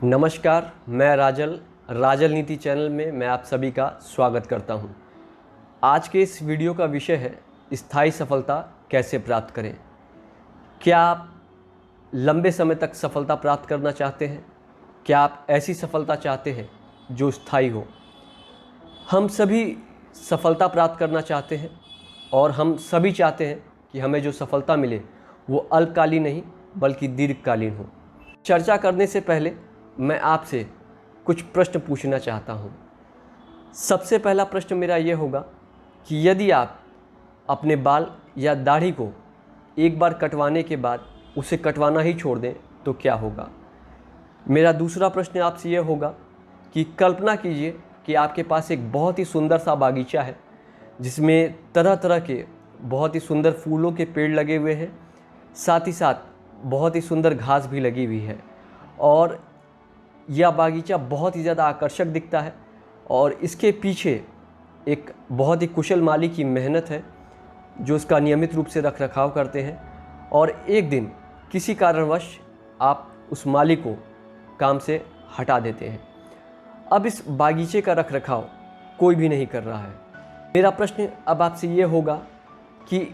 नमस्कार, मैं राजल नीति चैनल में मैं आप सभी का स्वागत करता हूं। आज के इस वीडियो का विषय है स्थायी सफलता कैसे प्राप्त करें। क्या आप लंबे समय तक सफलता प्राप्त करना चाहते हैं? क्या आप ऐसी सफलता चाहते हैं जो स्थायी हो? हम सभी सफलता प्राप्त करना चाहते हैं और हम सभी चाहते हैं कि हमें जो सफलता मिले वो अल्पकालीन नहीं बल्कि दीर्घकालीन हो। चर्चा करने से पहले मैं आपसे कुछ प्रश्न पूछना चाहता हूँ। सबसे पहला प्रश्न मेरा ये होगा कि यदि आप अपने बाल या दाढ़ी को एक बार कटवाने के बाद उसे कटवाना ही छोड़ दें तो क्या होगा? मेरा दूसरा प्रश्न आपसे ये होगा कि कल्पना कीजिए कि आपके पास एक बहुत ही सुंदर सा बागीचा है जिसमें तरह तरह के बहुत ही सुंदर फूलों के पेड़ लगे हुए हैं, साथ ही साथ बहुत ही सुंदर घास भी लगी हुई है और यह बागीचा बहुत ही ज़्यादा आकर्षक दिखता है और इसके पीछे एक बहुत ही कुशल माली की मेहनत है जो इसका नियमित रूप से रखरखाव करते हैं और एक दिन किसी कारणवश आप उस माली को काम से हटा देते हैं। अब इस बागीचे का रखरखाव कोई भी नहीं कर रहा है। मेरा प्रश्न अब आपसे ये होगा कि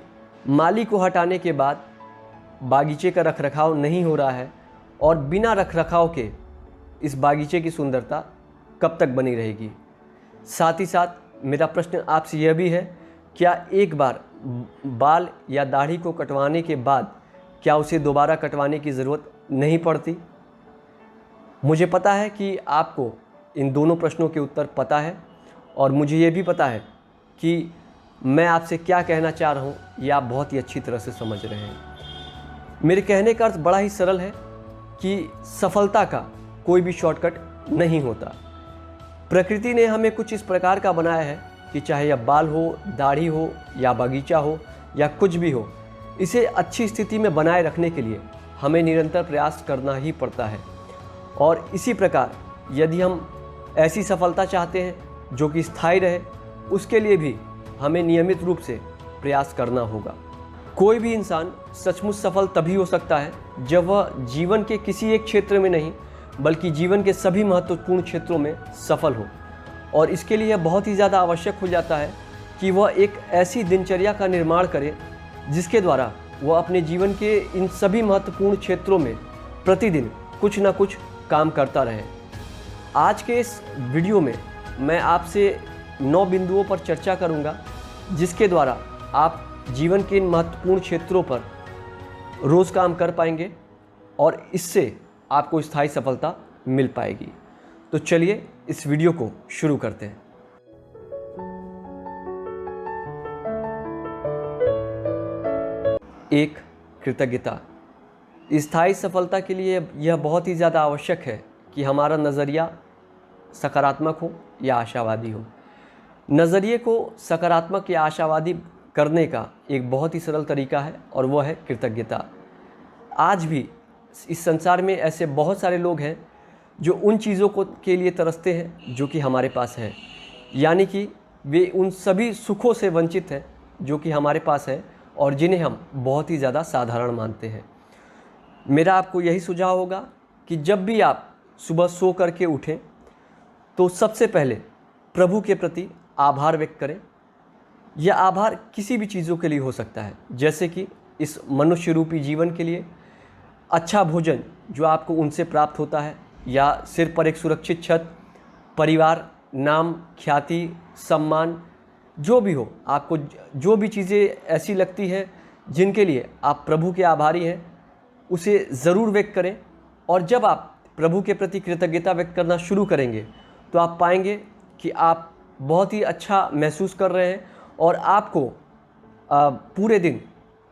माली को हटाने के बाद बागीचे का रखरखाव नहीं हो रहा है और बिना रखरखाव के इस बागीचे की सुंदरता कब तक बनी रहेगी? साथ ही साथ मेरा प्रश्न आपसे यह भी है, क्या एक बार बाल या दाढ़ी को कटवाने के बाद क्या उसे दोबारा कटवाने की ज़रूरत नहीं पड़ती? मुझे पता है कि आपको इन दोनों प्रश्नों के उत्तर पता है और मुझे ये भी पता है कि मैं आपसे क्या कहना चाह रहा हूँ ये आप बहुत ही अच्छी तरह से समझ रहे हैं। मेरे कहने का अर्थ बड़ा ही सरल है कि सफलता का कोई भी शॉर्टकट नहीं होता। प्रकृति ने हमें कुछ इस प्रकार का बनाया है कि चाहे यह बाल हो, दाढ़ी हो या बागीचा हो या कुछ भी हो, इसे अच्छी स्थिति में बनाए रखने के लिए हमें निरंतर प्रयास करना ही पड़ता है। और इसी प्रकार यदि हम ऐसी सफलता चाहते हैं जो कि स्थायी रहे, उसके लिए भी हमें नियमित रूप से प्रयास करना होगा। कोई भी इंसान सचमुच सफल तभी हो सकता है जब वह जीवन के किसी एक क्षेत्र में नहीं बल्कि जीवन के सभी महत्वपूर्ण क्षेत्रों में सफल हो। और इसके लिए बहुत ही ज़्यादा आवश्यक हो जाता है कि वह एक ऐसी दिनचर्या का निर्माण करे जिसके द्वारा वह अपने जीवन के इन सभी महत्वपूर्ण क्षेत्रों में प्रतिदिन कुछ ना कुछ काम करता रहे। आज के इस वीडियो में मैं आपसे 9 बिंदुओं पर चर्चा करूंगा जिसके द्वारा आप जीवन के इन महत्वपूर्ण क्षेत्रों पर रोज़ काम कर पाएंगे और इससे आपको स्थायी सफलता मिल पाएगी। तो चलिए इस वीडियो को शुरू करते हैं। एक, कृतज्ञता। स्थायी सफलता के लिए यह बहुत ही ज़्यादा आवश्यक है कि हमारा नज़रिया सकारात्मक हो या आशावादी हो। नज़रिए को सकारात्मक या आशावादी करने का एक बहुत ही सरल तरीका है और वह है कृतज्ञता। आज भी इस संसार में ऐसे बहुत सारे लोग हैं जो उन चीज़ों को के लिए तरसते हैं जो कि हमारे पास है, यानी कि वे उन सभी सुखों से वंचित हैं जो कि हमारे पास है और जिन्हें हम बहुत ही ज़्यादा साधारण मानते हैं। मेरा आपको यही सुझाव होगा कि जब भी आप सुबह सो करके उठें तो सबसे पहले प्रभु के प्रति आभार व्यक्त करें। यह आभार किसी भी चीज़ों के लिए हो सकता है, जैसे कि इस मनुष्य रूपी जीवन के लिए, अच्छा भोजन जो आपको उनसे प्राप्त होता है, या सिर पर एक सुरक्षित छत, परिवार, नाम, ख्याति, सम्मान, जो भी हो, आपको जो भी चीज़ें ऐसी लगती हैं जिनके लिए आप प्रभु के आभारी हैं, उसे ज़रूर व्यक्त करें। और जब आप प्रभु के प्रति कृतज्ञता व्यक्त करना शुरू करेंगे तो आप पाएंगे कि आप बहुत ही अच्छा महसूस कर रहे हैं और आपको पूरे दिन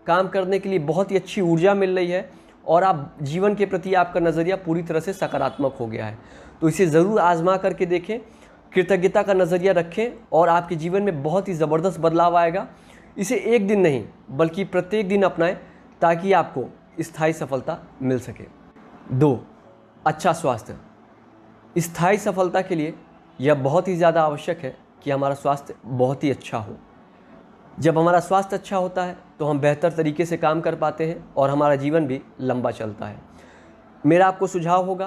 काम करने के लिए बहुत ही अच्छी ऊर्जा मिल रही है और आप जीवन के प्रति आपका नज़रिया पूरी तरह से सकारात्मक हो गया है। तो इसे ज़रूर आजमा करके देखें, कृतज्ञता का नज़रिया रखें और आपके जीवन में बहुत ही ज़बरदस्त बदलाव आएगा। इसे एक दिन नहीं बल्कि प्रत्येक दिन अपनाएं ताकि आपको स्थायी सफलता मिल सके। 2, अच्छा स्वास्थ्य। स्थायी सफलता के लिए यह बहुत ही ज़्यादा आवश्यक है कि हमारा स्वास्थ्य बहुत ही अच्छा हो। जब हमारा स्वास्थ्य अच्छा होता है तो हम बेहतर तरीके से काम कर पाते हैं और हमारा जीवन भी लंबा चलता है। मेरा आपको सुझाव होगा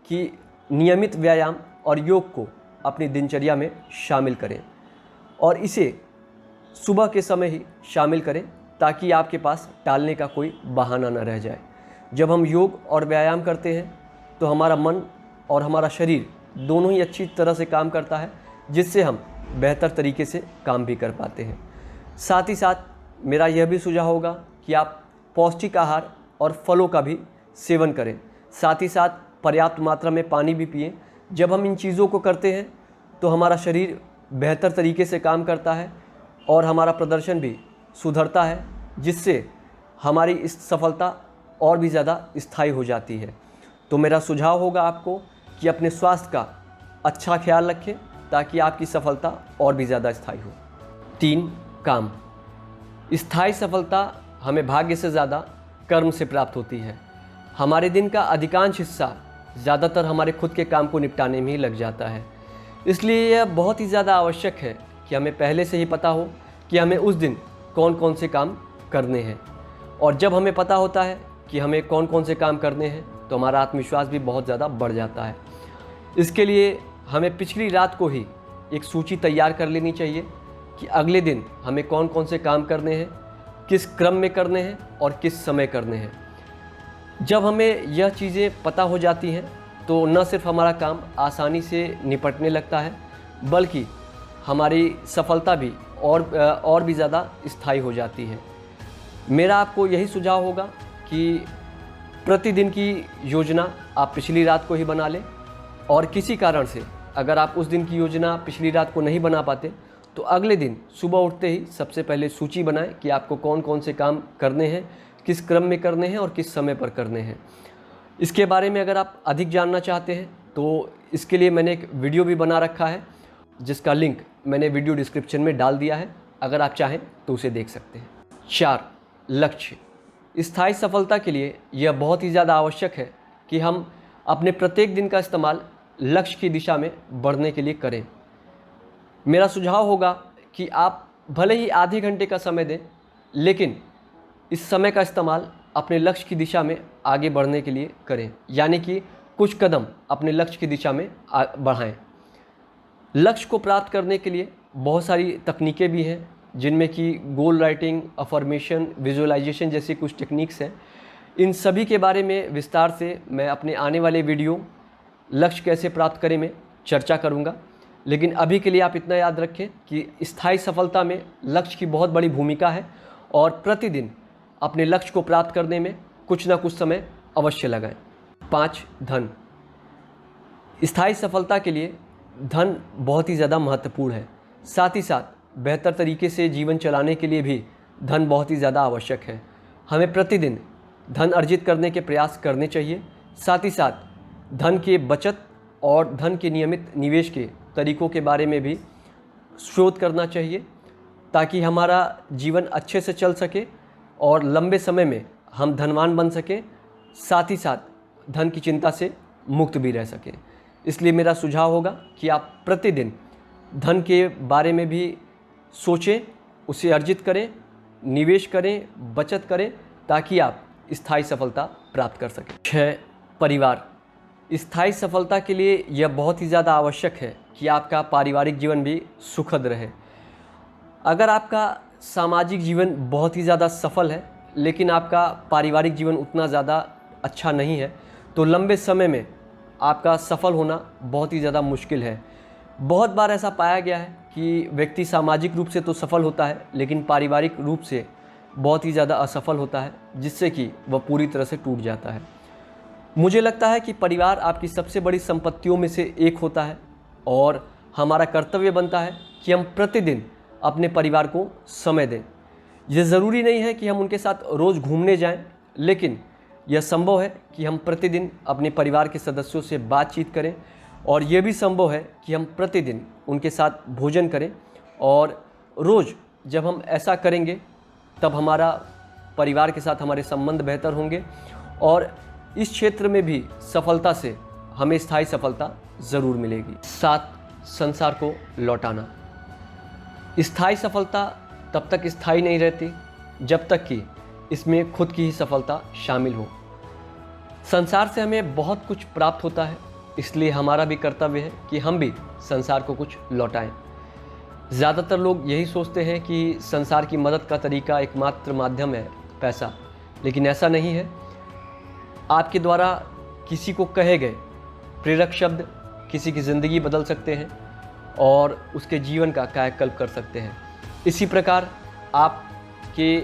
कि नियमित व्यायाम और योग को अपनी दिनचर्या में शामिल करें और इसे सुबह के समय ही शामिल करें ताकि आपके पास टालने का कोई बहाना न रह जाए। जब हम योग और व्यायाम करते हैं तो हमारा मन और हमारा शरीर दोनों ही अच्छी तरह से काम करता है, जिससे हम बेहतर तरीके से काम भी कर पाते हैं। साथ ही साथ मेरा यह भी सुझाव होगा कि आप पौष्टिक आहार और फलों का भी सेवन करें। साथ ही साथ पर्याप्त मात्रा में पानी भी पिएं। जब हम इन चीज़ों को करते हैं तो हमारा शरीर बेहतर तरीके से काम करता है और हमारा प्रदर्शन भी सुधरता है, जिससे हमारी इस सफलता और भी ज़्यादा स्थायी हो जाती है। तो मेरा सुझाव होगा आपको कि अपने स्वास्थ्य का अच्छा ख्याल रखें ताकि आपकी सफलता और भी ज़्यादा स्थायी हो। 3. काम। स्थायी सफलता हमें भाग्य से ज़्यादा कर्म से प्राप्त होती है। हमारे दिन का अधिकांश हिस्सा ज़्यादातर हमारे खुद के काम को निपटाने में ही लग जाता है। इसलिए यह बहुत ही ज़्यादा आवश्यक है कि हमें पहले से ही पता हो कि हमें उस दिन कौन कौन से काम करने हैं। और जब हमें पता होता है कि हमें कौन कौन से काम करने हैं तो हमारा आत्मविश्वास भी बहुत ज़्यादा बढ़ जाता है। इसके लिए हमें पिछली रात को ही एक सूची तैयार कर लेनी चाहिए कि अगले दिन हमें कौन कौन से काम करने हैं, किस क्रम में करने हैं और किस समय करने हैं। जब हमें यह चीज़ें पता हो जाती हैं तो न सिर्फ हमारा काम आसानी से निपटने लगता है, बल्कि हमारी सफलता भी और भी ज़्यादा स्थायी हो जाती है। मेरा आपको यही सुझाव होगा कि प्रतिदिन की योजना आप पिछली रात को ही बना लें और किसी कारण से अगर आप उस दिन की योजना पिछली रात को नहीं बना पाते तो अगले दिन सुबह उठते ही सबसे पहले सूची बनाएं कि आपको कौन कौन से काम करने हैं, किस क्रम में करने हैं और किस समय पर करने हैं। इसके बारे में अगर आप अधिक जानना चाहते हैं तो इसके लिए मैंने एक वीडियो भी बना रखा है, जिसका लिंक मैंने वीडियो डिस्क्रिप्शन में डाल दिया है, अगर आप चाहें तो उसे देख सकते हैं। 4. लक्ष्य। स्थायी सफलता के लिए यह बहुत ही ज़्यादा आवश्यक है कि हम अपने प्रत्येक दिन का इस्तेमाल लक्ष्य की दिशा में बढ़ने के लिए करें। मेरा सुझाव होगा कि आप भले ही आधे घंटे का समय दें, लेकिन इस समय का इस्तेमाल अपने लक्ष्य की दिशा में आगे बढ़ने के लिए करें, यानी कि कुछ कदम अपने लक्ष्य की दिशा में बढ़ाएं। लक्ष्य को प्राप्त करने के लिए बहुत सारी तकनीकें भी हैं, जिनमें कि गोल राइटिंग, अफर्मेशन, विजुअलाइजेशन जैसी कुछ टेक्निक्स हैं। इन सभी के बारे में विस्तार से मैं अपने आने वाले वीडियो लक्ष्य कैसे प्राप्त करें में चर्चा करूंगा। लेकिन अभी के लिए आप इतना याद रखें कि स्थायी सफलता में लक्ष्य की बहुत बड़ी भूमिका है और प्रतिदिन अपने लक्ष्य को प्राप्त करने में कुछ ना कुछ समय अवश्य लगाएं। 5. धन। स्थायी सफलता के लिए धन बहुत ही ज़्यादा महत्वपूर्ण है। साथ ही साथ बेहतर तरीके से जीवन चलाने के लिए भी धन बहुत ही ज़्यादा आवश्यक है। हमें प्रतिदिन धन अर्जित करने के प्रयास करने चाहिए। साथ ही साथ धन के बचत और धन के नियमित निवेश के तरीकों के बारे में भी शोध करना चाहिए, ताकि हमारा जीवन अच्छे से चल सके और लंबे समय में हम धनवान बन सकें, साथ ही साथ धन की चिंता से मुक्त भी रह सकें। इसलिए मेरा सुझाव होगा कि आप प्रतिदिन धन के बारे में भी सोचें, उसे अर्जित करें, निवेश करें, बचत करें, ताकि आप स्थायी सफलता प्राप्त कर सकें। 6. परिवार। स्थायी सफलता के लिए यह बहुत ही ज़्यादा आवश्यक है कि आपका पारिवारिक जीवन भी सुखद रहे। अगर आपका सामाजिक जीवन बहुत ही ज़्यादा सफल है लेकिन आपका पारिवारिक जीवन उतना ज़्यादा अच्छा नहीं है, तो लंबे समय में आपका सफल होना बहुत ही ज़्यादा मुश्किल है। बहुत बार ऐसा पाया गया है कि व्यक्ति सामाजिक रूप से तो सफल होता है लेकिन पारिवारिक रूप से बहुत ही ज़्यादा असफल होता है, जिससे कि वह पूरी तरह से टूट जाता है। मुझे लगता है कि परिवार आपकी सबसे बड़ी संपत्तियों में से एक होता है और हमारा कर्तव्य बनता है कि हम प्रतिदिन अपने परिवार को समय दें। यह ज़रूरी नहीं है कि हम उनके साथ रोज़ घूमने जाएं, लेकिन यह संभव है कि हम प्रतिदिन अपने परिवार के सदस्यों से बातचीत करें और यह भी संभव है कि हम प्रतिदिन उनके साथ भोजन करें। और रोज़ जब हम ऐसा करेंगे तब हमारा परिवार के साथ हमारे संबंध बेहतर होंगे और इस क्षेत्र में भी सफलता से हमें स्थायी सफलता ज़रूर मिलेगी। 7. संसार को लौटाना। स्थायी सफलता तब तक स्थायी नहीं रहती जब तक कि इसमें खुद की ही सफलता शामिल हो। संसार से हमें बहुत कुछ प्राप्त होता है इसलिए हमारा भी कर्तव्य है कि हम भी संसार को कुछ लौटाएं। ज़्यादातर लोग यही सोचते हैं कि संसार की मदद का तरीका एकमात्र माध्यम है पैसा, लेकिन ऐसा नहीं है। आपके द्वारा किसी को कहे गए प्रेरक शब्द किसी की ज़िंदगी बदल सकते हैं और उसके जीवन का कायाकल्प कर सकते हैं। इसी प्रकार आपके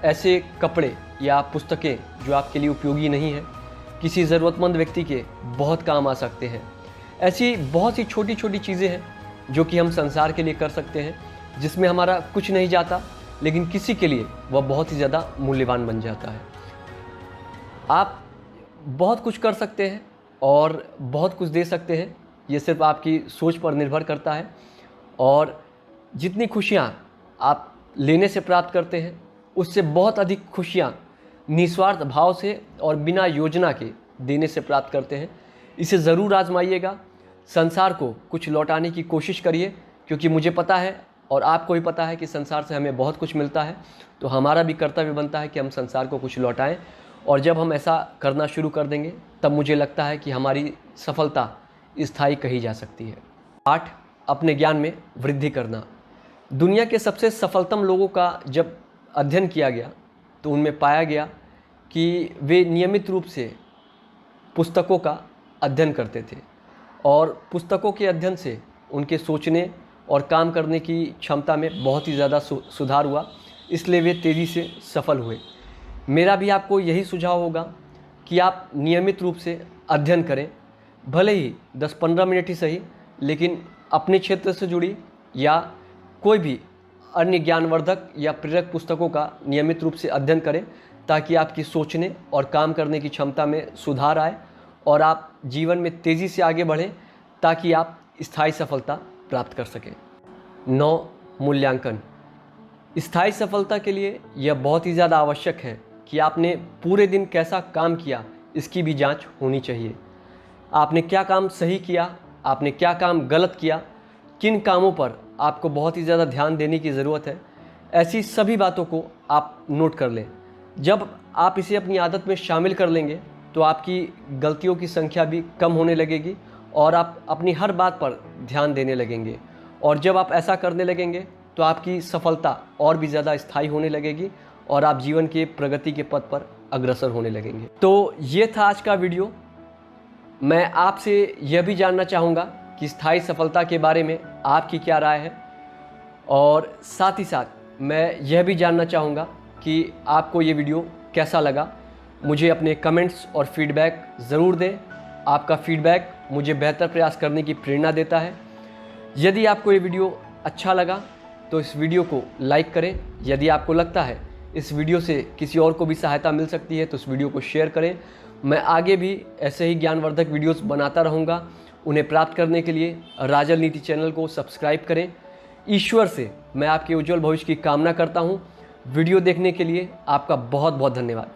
ऐसे कपड़े या पुस्तकें जो आपके लिए उपयोगी नहीं है, किसी ज़रूरतमंद व्यक्ति के बहुत काम आ सकते हैं। ऐसी बहुत सी छोटी छोटी चीज़ें हैं जो कि हम संसार के लिए कर सकते हैं, जिसमें हमारा कुछ नहीं जाता, लेकिन किसी के लिए वह बहुत ही ज़्यादा मूल्यवान बन जाता है। आप बहुत कुछ कर सकते हैं और बहुत कुछ दे सकते हैं, ये सिर्फ आपकी सोच पर निर्भर करता है। और जितनी खुशियाँ आप लेने से प्राप्त करते हैं, उससे बहुत अधिक खुशियाँ निस्वार्थ भाव से और बिना योजना के देने से प्राप्त करते हैं। इसे ज़रूर आजमाइएगा, संसार को कुछ लौटाने की कोशिश करिए, क्योंकि मुझे पता है और आपको भी पता है कि संसार से हमें बहुत कुछ मिलता है। तो हमारा भी कर्तव्य बनता है कि हम संसार को कुछ लौटाएं, और जब हम ऐसा करना शुरू कर देंगे तब मुझे लगता है कि हमारी सफलता स्थायी कही जा सकती है। 8. अपने ज्ञान में वृद्धि करना। दुनिया के सबसे सफलतम लोगों का जब अध्ययन किया गया तो उनमें पाया गया कि वे नियमित रूप से पुस्तकों का अध्ययन करते थे, और पुस्तकों के अध्ययन से उनके सोचने और काम करने की क्षमता में बहुत ही ज़्यादा सुधार हुआ, इसलिए वे तेज़ी से सफल हुए। मेरा भी आपको यही सुझाव होगा कि आप नियमित रूप से अध्ययन करें, भले ही 10-15 मिनट ही सही, लेकिन अपने क्षेत्र से जुड़ी या कोई भी अन्य ज्ञानवर्धक या प्रेरक पुस्तकों का नियमित रूप से अध्ययन करें, ताकि आपकी सोचने और काम करने की क्षमता में सुधार आए और आप जीवन में तेज़ी से आगे बढ़ें, ताकि आप स्थायी सफलता प्राप्त कर सकें। 9. मूल्यांकन। स्थायी सफलता के लिए यह बहुत ही ज़्यादा आवश्यक है कि आपने पूरे दिन कैसा काम किया, इसकी भी जांच होनी चाहिए। आपने क्या काम सही किया, आपने क्या काम गलत किया, किन कामों पर आपको बहुत ही ज़्यादा ध्यान देने की ज़रूरत है, ऐसी सभी बातों को आप नोट कर लें। जब आप इसे अपनी आदत में शामिल कर लेंगे तो आपकी गलतियों की संख्या भी कम होने लगेगी और आप अपनी हर बात पर ध्यान देने लगेंगे। और जब आप ऐसा करने लगेंगे तो आपकी सफलता और भी ज़्यादा स्थायी होने लगेगी और आप जीवन के प्रगति के पथ पर अग्रसर होने लगेंगे। तो ये था आज का वीडियो। मैं आपसे यह भी जानना चाहूँगा कि स्थायी सफलता के बारे में आपकी क्या राय है, और साथ ही साथ मैं यह भी जानना चाहूँगा कि आपको ये वीडियो कैसा लगा। मुझे अपने कमेंट्स और फीडबैक ज़रूर दें। आपका फीडबैक मुझे बेहतर प्रयास करने की प्रेरणा देता है। यदि आपको ये वीडियो अच्छा लगा तो इस वीडियो को लाइक करें। यदि आपको लगता है इस वीडियो से किसी और को भी सहायता मिल सकती है तो इस वीडियो को शेयर करें। मैं आगे भी ऐसे ही ज्ञानवर्धक वीडियोस बनाता रहूँगा। उन्हें प्राप्त करने के लिए राजल नीति चैनल को सब्सक्राइब करें। ईश्वर से मैं आपके उज्जवल भविष्य की कामना करता हूँ। वीडियो देखने के लिए आपका बहुत बहुत धन्यवाद।